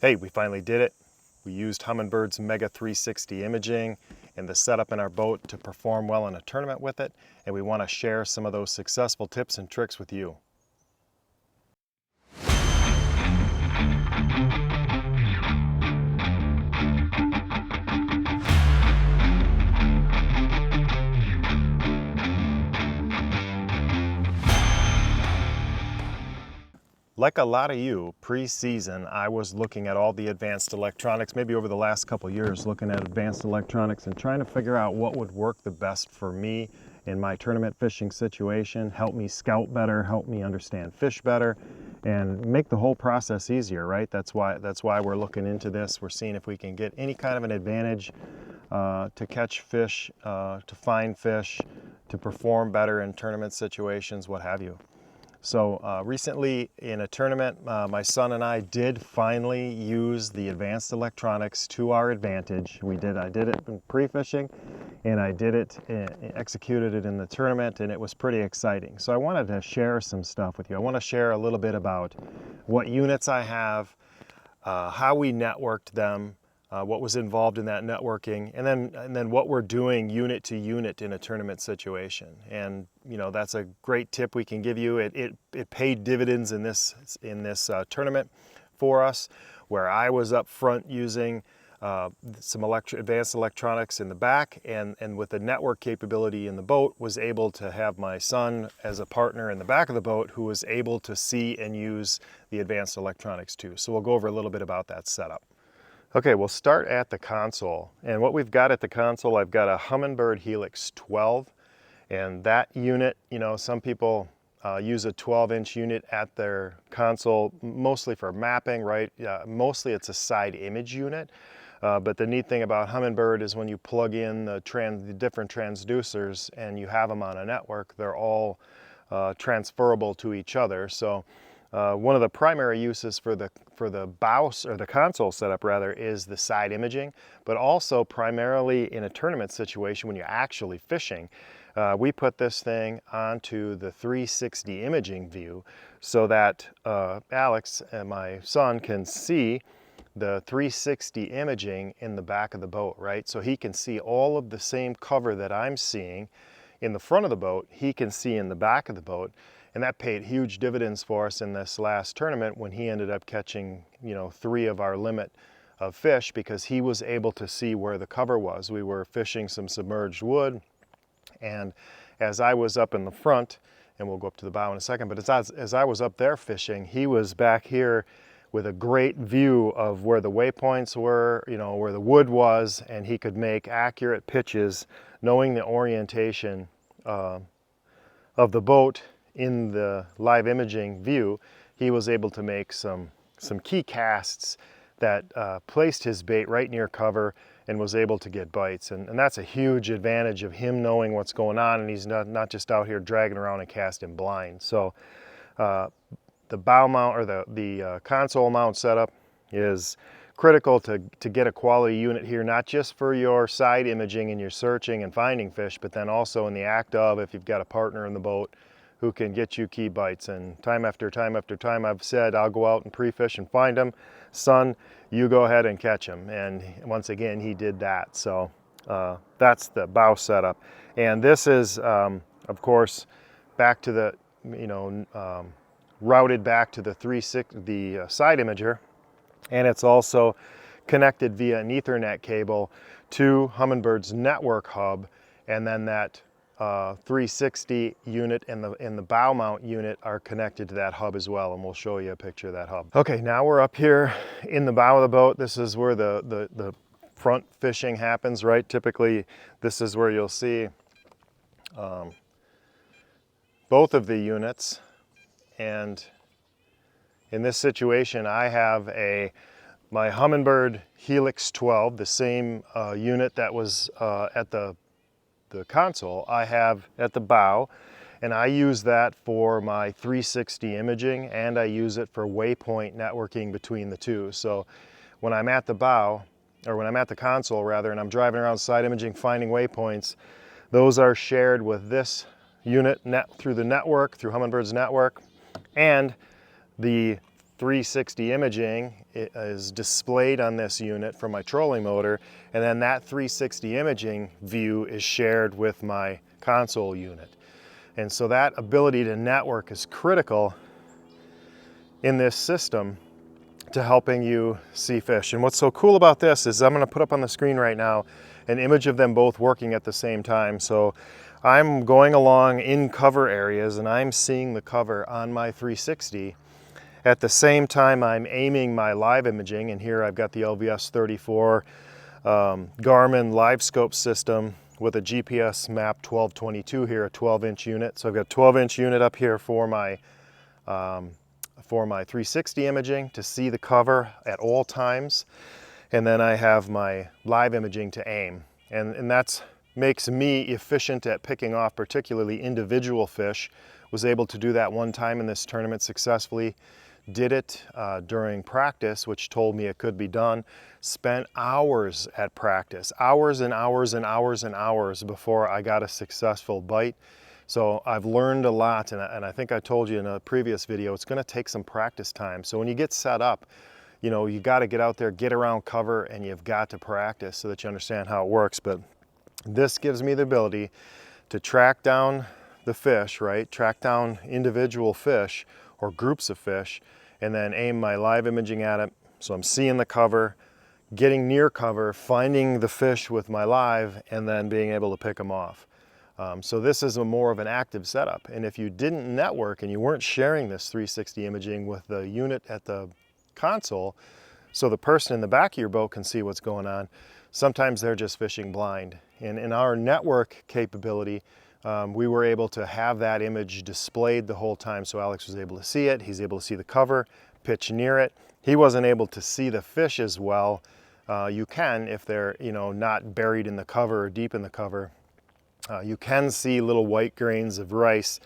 Hey, we finally did it. We used Humminbird's Mega 360 imaging and the setup in our boat to perform well in a tournament with it, and we want to share some of those successful tips and tricks with you. Like a lot of you, pre-season, I was looking at all the advanced electronics, maybe over the last couple years, looking at advanced electronics and trying to figure out what would work the best for me in my tournament fishing situation, help me scout better, help me understand fish better, and make the whole process easier, right? That's why we're looking into this. We're seeing if we can get any kind of an advantage to catch fish, to find fish, to perform better in tournament situations, what have you. So recently in a tournament, my son and I did finally use the advanced electronics to our advantage. I did it in pre-fishing, and I did it, executed it in the tournament, and it was pretty exciting. So I wanted to share some stuff with you. I want to share a little bit about what units I have, how we networked them, what was involved in that networking, and then what we're doing unit to unit in a tournament situation. And you know, that's a great tip we can give you. It paid dividends in this tournament for us, where I was up front using some advanced electronics in the back, and with the network capability in the boat, was able to have my son as a partner in the back of the boat who was able to see and use the advanced electronics too. So we'll go over a little bit about that setup. Okay, we'll start at the console. And what we've got at the console, I've got a Humminbird Helix 12. And that unit, you know, some people use a 12-inch unit at their console, mostly for mapping, right? Mostly it's a side image unit. But the neat thing about Humminbird is when you plug in the different transducers and you have them on a network, they're all transferable to each other. So one of the primary uses for the bow, or the console setup rather, is the side imaging, but also primarily in a tournament situation when you're actually fishing. We put this thing onto the 360 imaging view so that Alex and my son can see the 360 imaging in the back of the boat, right? So he can see all of the same cover that I'm seeing in the front of the boat, he can see in the back of the boat. And that paid huge dividends for us in this last tournament when he ended up catching, you know, 3 of our limit of fish, because he was able to see where the cover was. We were fishing some submerged wood, and as I was up in the front, and we'll go up to the bow in a second, but as I was up there fishing, he was back here with a great view of where the waypoints were, you know, where the wood was, and he could make accurate pitches, knowing the orientation of the boat. In the live imaging view, he was able to make some key casts that placed his bait right near cover and was able to get bites. And that's a huge advantage of him knowing what's going on, and he's not just out here dragging around and casting blind. So the bow mount, or the console mount setup, is critical to get a quality unit here, not just for your side imaging and your searching and finding fish, but then also in the act of, if you've got a partner in the boat who can get you key bites. And time after time after time, I've said, I'll go out and pre-fish and find them. Son, you go ahead and catch them. And once again, he did that. So that's the bow setup. And this is, of course, back to the, you know, routed back to the side imager. And it's also connected via an Ethernet cable to Humminbird's network hub. And then that 360 unit and the bow mount unit are connected to that hub as well, and we'll show you a picture of that hub. Okay, now we're up here in the bow of the boat. This is where the front fishing happens, right? Typically, this is where you'll see both of the units. And in this situation, I have my Humminbird Helix 12, the same unit that was at the console, I have at the bow, and I use that for my 360 imaging, and I use it for waypoint networking between the two. So when I'm at the bow, or when I'm at the console rather, and I'm driving around side imaging finding waypoints, those are shared with this unit through the network, through Humminbird's network, and the 360 imaging is displayed on this unit from my trolling motor, and then that 360 imaging view is shared with my console unit. And so that ability to network is critical in this system to helping you see fish. And what's so cool about this is I'm going to put up on the screen right now an image of them both working at the same time. So I'm going along in cover areas and I'm seeing the cover on my 360. At the same time, I'm aiming my live imaging, and here I've got the LVS 34 Garmin live scope system with a GPS map 1222 here, a 12-inch unit. So I've got a 12-inch unit up here for my 360 imaging to see the cover at all times, and then I have my live imaging to aim, and that's makes me efficient at picking off particularly individual fish. Was able to do that one time in this tournament successfully. Did it during practice, which told me it could be done. Spent hours at practice, hours and hours and hours and hours before I got a successful bite. So I've learned a lot, and I think I told you in a previous video, it's going to take some practice time. So when you get set up, you know, you got to get out there, get around cover, and you've got to practice so that you understand how it works. But this gives me the ability to track down the fish, right? Track down individual fish or groups of fish, and then aim my live imaging at it. So I'm seeing the cover, getting near cover, finding the fish with my live, and then being able to pick them off. So this is more of an active setup. And if you didn't network and you weren't sharing this 360 imaging with the unit at the console, so the person in the back of your boat can see what's going on, sometimes they're just fishing blind. And in our network capability, we were able to have that image displayed the whole time, so Alex was able to see it. He's able to see the cover, pitch near it. He wasn't able to see the fish as well. You can if they're, you know, not buried in the cover or deep in the cover. You can see little white grains of rice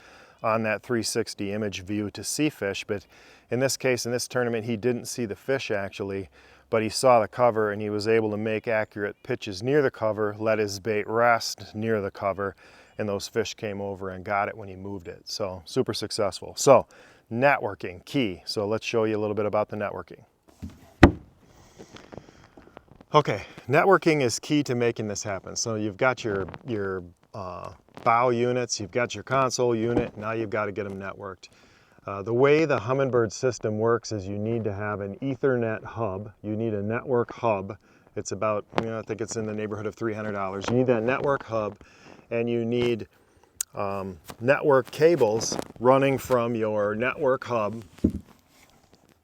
on that 360 image view to see fish, but in this case, in this tournament, he didn't see the fish actually, but he saw the cover and he was able to make accurate pitches near the cover, let his bait rest near the cover, and those fish came over and got it when he moved it. So super successful. So networking, key. So let's show you a little bit about the networking. Okay, networking is key to making this happen. So you've got your bow units, you've got your console unit, now you've got to get them networked. The way the Humminbird system works is you need to have an Ethernet hub. You need a network hub. It's about, you know, I think it's in the neighborhood of $300. You need that network hub, and you need network cables running from your network hub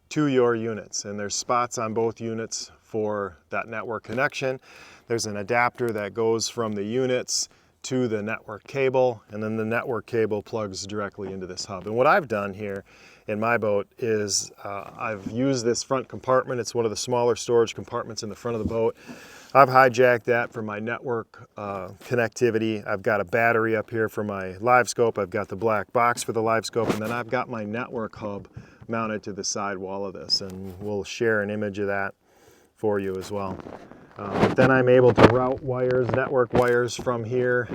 to your units. And there's spots on both units for that network connection. There's an adapter that goes from the units to the network cable, and then the network cable plugs directly into this hub. And what I've done here in my boat is I've used this front compartment. It's one of the smaller storage compartments in the front of the boat. I've hijacked that for my network connectivity. I've got a battery up here for my live scope. I've got the black box for the live scope, and then I've got my network hub mounted to the side wall of this, and we'll share an image of that for you as well. But then I'm able to route wires, network wires from here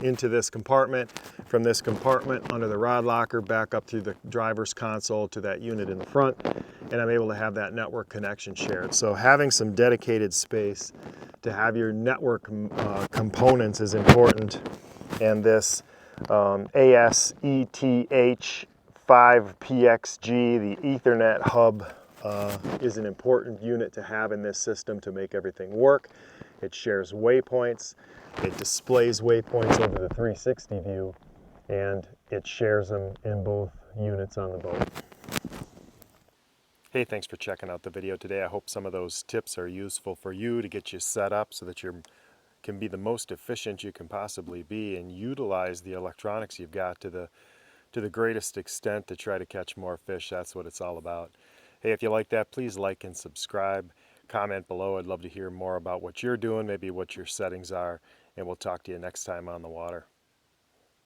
into this compartment, from this compartment under the rod locker back up through the driver's console to that unit in the front, and I'm able to have that network connection shared. So having some dedicated space to have your network components is important, and this ASETH5PXG, the Ethernet hub, is an important unit to have in this system to make everything work. It shares waypoints, it displays waypoints over the 360 view, and it shares them in both units on the boat. Hey, thanks for checking out the video today. I hope some of those tips are useful for you to get you set up so that you can be the most efficient you can possibly be and utilize the electronics you've got to the greatest extent to try to catch more fish. That's what it's all about. Hey, if you like that, please like and subscribe. Comment below. I'd love to hear more about what you're doing, maybe what your settings are, and we'll talk to you next time on the water.